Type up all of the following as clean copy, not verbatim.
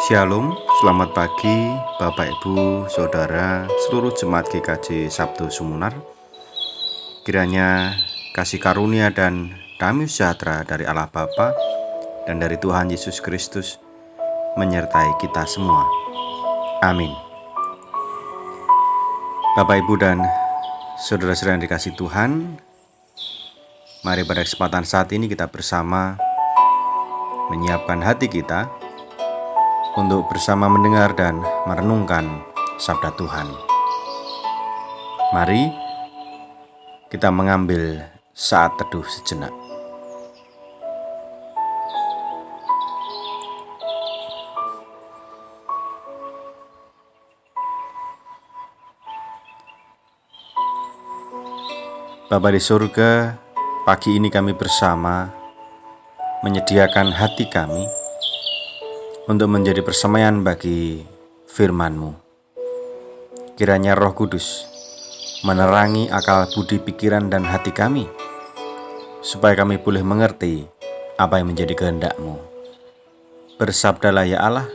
Shalom, selamat pagi Bapak Ibu, Saudara, seluruh jemaat GKJ Sabdo Sumunar. Kiranya kasih karunia dan damai sejahtera dari Allah Bapa dan dari Tuhan Yesus Kristus menyertai kita semua. Amin. Bapak Ibu dan saudara-saudara yang dikasihi Tuhan, mari pada kesempatan saat ini kita bersama menyiapkan hati kita untuk bersama mendengar dan merenungkan sabda Tuhan. Mari kita mengambil saat teduh sejenak. Bapa di surga, pagi ini kami bersama menyediakan hati kami untuk menjadi persemaian bagi firman-Mu. Kiranya Roh Kudus menerangi akal budi pikiran dan hati kami, supaya kami boleh mengerti apa yang menjadi kehendak-Mu. Bersabdalah ya Allah,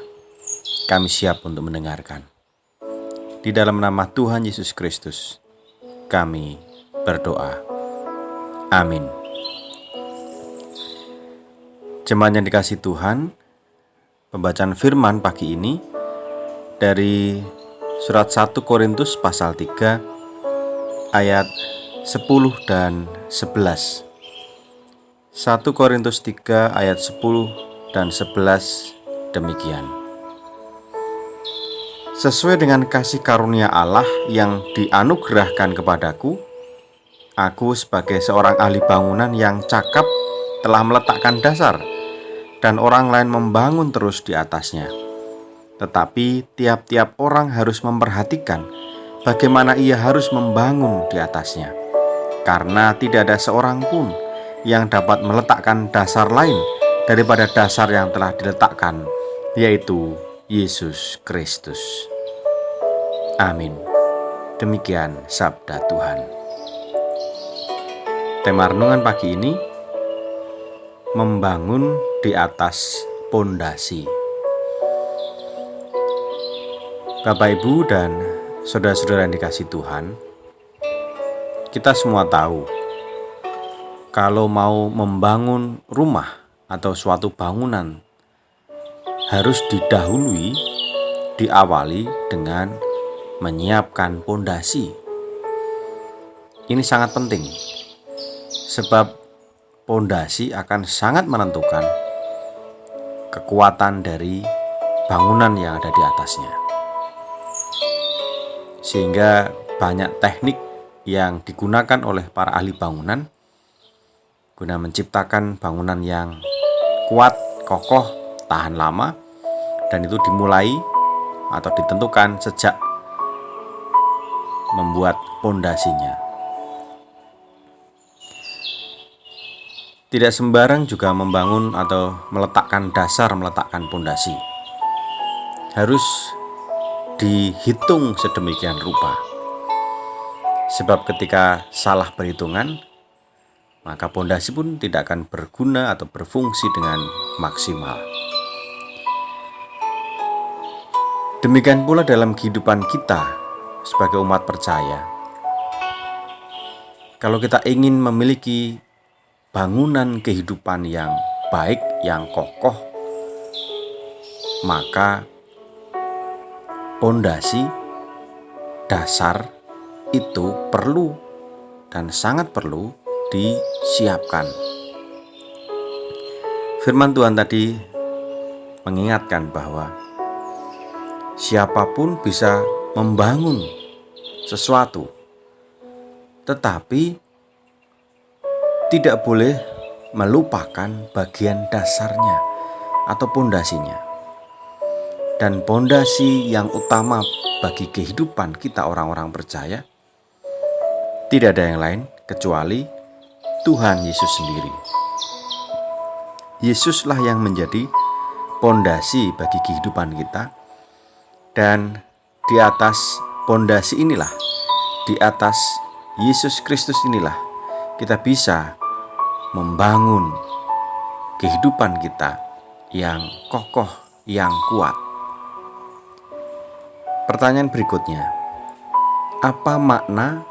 kami siap untuk mendengarkan. Di dalam nama Tuhan Yesus Kristus, kami berdoa. Amin. Jemaat yang dikasihi Tuhan, pembacaan firman pagi ini dari surat 1 Korintus pasal 3 ayat 10 dan 11. 1 Korintus 3 ayat 10 dan 11 demikian. Sesuai dengan kasih karunia Allah yang dianugerahkan kepadaku, aku sebagai seorang ahli bangunan yang cakap telah meletakkan dasar, dan orang lain membangun terus di atasnya. Tetapi tiap-tiap orang harus memperhatikan bagaimana ia harus membangun di atasnya, karena tidak ada seorang pun yang dapat meletakkan dasar lain daripada dasar yang telah diletakkan, yaitu Yesus Kristus. Amin. Demikian sabda Tuhan. Tema renungan pagi ini, membangun di atas pondasi. Bapak Ibu dan saudara-saudara yang dikasihi Tuhan, kita semua tahu kalau mau membangun rumah atau suatu bangunan harus diawali dengan menyiapkan pondasi. Ini sangat penting, sebab pondasi akan sangat menentukan kekuatan dari bangunan yang ada di atasnya. Sehingga banyak teknik yang digunakan oleh para ahli bangunan guna menciptakan bangunan yang kuat, kokoh, tahan lama, dan itu dimulai atau ditentukan sejak membuat pondasinya. Tidak sembarang juga membangun atau meletakkan dasar, meletakkan pondasi. Harus dihitung sedemikian rupa. Sebab ketika salah perhitungan, maka pondasi pun tidak akan berguna atau berfungsi dengan maksimal. Demikian pula dalam kehidupan kita sebagai umat percaya. Kalau kita ingin memiliki bangunan kehidupan yang baik, yang kokoh, maka pondasi, dasar itu perlu dan sangat perlu disiapkan. Firman Tuhan tadi mengingatkan bahwa siapapun bisa membangun sesuatu, tetapi tidak boleh melupakan bagian dasarnya atau pondasinya. Dan pondasi yang utama bagi kehidupan kita orang-orang percaya tidak ada yang lain kecuali Tuhan Yesus sendiri. Yesuslah yang menjadi pondasi bagi kehidupan kita, dan di atas pondasi inilah, di atas Yesus Kristus inilah kita bisa membangun kehidupan kita yang kokoh, yang kuat. Pertanyaan berikutnya, apa makna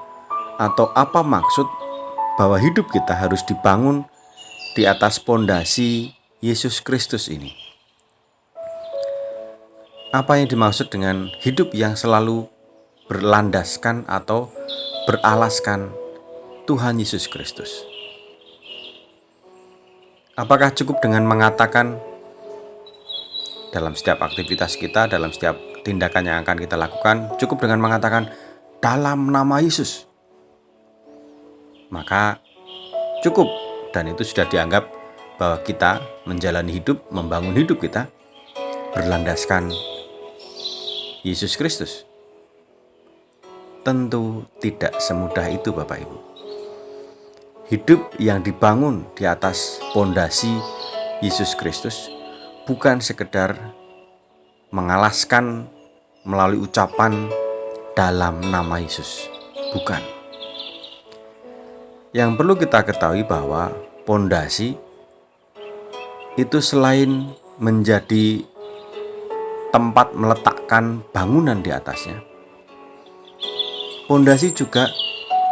atau apa maksud bahwa hidup kita harus dibangun di atas pondasi Yesus Kristus ini? Apa yang dimaksud dengan hidup yang selalu berlandaskan atau beralaskan Tuhan Yesus Kristus? Apakah cukup dengan mengatakan dalam setiap aktivitas kita, dalam setiap tindakan yang akan kita lakukan, cukup dengan mengatakan dalam nama Yesus, maka cukup, dan itu sudah dianggap bahwa kita menjalani hidup, membangun hidup kita berlandaskan Yesus Kristus? Tentu tidak semudah itu, Bapak Ibu. Hidup yang dibangun di atas pondasi Yesus Kristus bukan sekedar mengalaskan melalui ucapan dalam nama Yesus, bukan. Yang perlu kita ketahui bahwa pondasi itu selain menjadi tempat meletakkan bangunan di atasnya, pondasi juga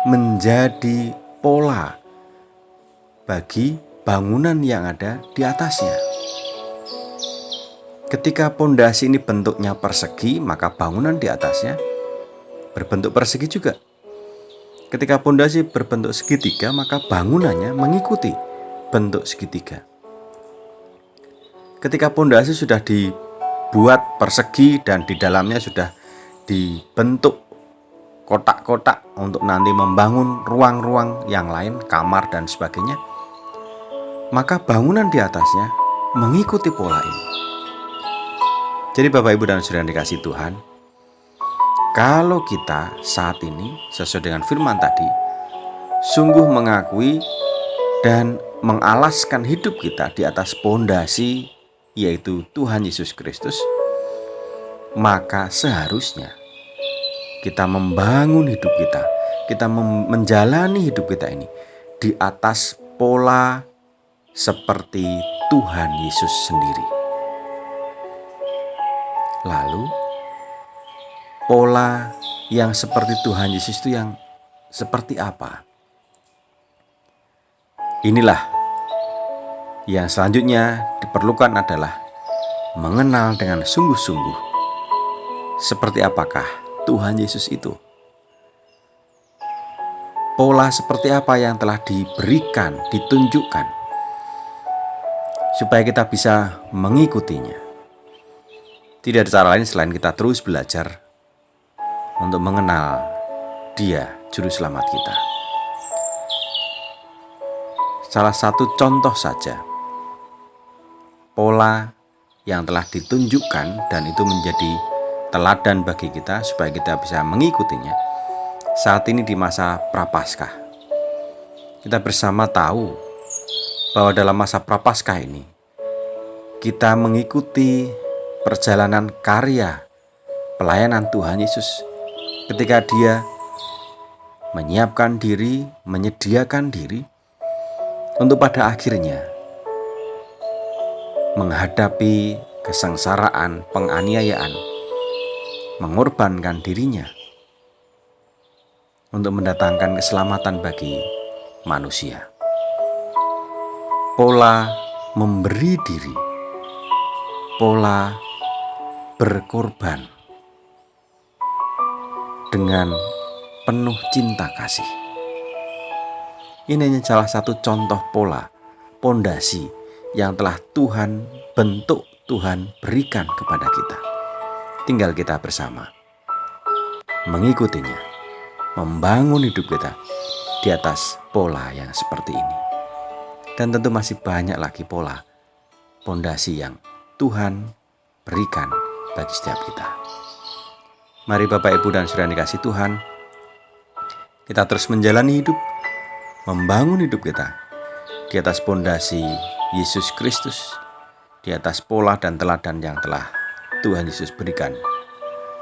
menjadi pola bagi bangunan yang ada di atasnya. Ketika pondasi ini bentuknya persegi, maka bangunan di atasnya berbentuk persegi juga. Ketika pondasi berbentuk segitiga, maka bangunannya mengikuti bentuk segitiga. Ketika pondasi sudah dibuat persegi dan di dalamnya sudah dibentuk kotak-kotak untuk nanti membangun ruang-ruang yang lain, kamar dan sebagainya, maka bangunan di atasnya mengikuti pola ini. Jadi Bapak Ibu dan Saudara yang dikasihi Tuhan, kalau kita saat ini sesuai dengan firman tadi sungguh mengakui dan mengalaskan hidup kita di atas pondasi yaitu Tuhan Yesus Kristus, maka seharusnya kita membangun hidup kita menjalani hidup kita ini di atas pola seperti Tuhan Yesus sendiri. Lalu pola yang seperti Tuhan Yesus itu yang seperti apa? Inilah yang selanjutnya diperlukan adalah mengenal dengan sungguh-sungguh seperti apakah Tuhan Yesus itu. Pola seperti apa yang telah diberikan, ditunjukkan, supaya kita bisa mengikutinya. Tidak ada cara lain selain kita terus belajar untuk mengenal Dia, Juru Selamat kita. Salah satu contoh saja, pola yang telah ditunjukkan dan itu menjadi teladan bagi kita supaya kita bisa mengikutinya. Saat ini di masa Prapaskah, kita bersama tahu bahwa dalam masa Prapaskah ini kita mengikuti perjalanan karya pelayanan Tuhan Yesus ketika Dia menyiapkan diri, menyediakan diri untuk pada akhirnya menghadapi kesengsaraan, penganiayaan, mengorbankan dirinya untuk mendatangkan keselamatan bagi manusia. Pola memberi diri, pola berkorban dengan penuh cinta kasih. Ini hanya salah satu contoh pola, pondasi yang telah Tuhan bentuk, Tuhan berikan kepada kita. Tinggal kita bersama mengikutinya, membangun hidup kita di atas pola yang seperti ini. Dan tentu masih banyak lagi pola, pondasi yang Tuhan berikan bagi setiap kita. Mari Bapak Ibu dan Saudara yang dikasihi Tuhan, kita terus menjalani hidup, membangun hidup kita di atas pondasi Yesus Kristus, di atas pola dan teladan yang telah Tuhan Yesus berikan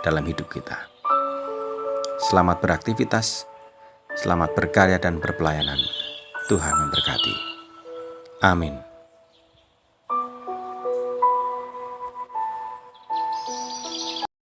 dalam hidup kita. Selamat beraktivitas, selamat berkarya dan berpelayanan. Tuhan memberkati. Amin.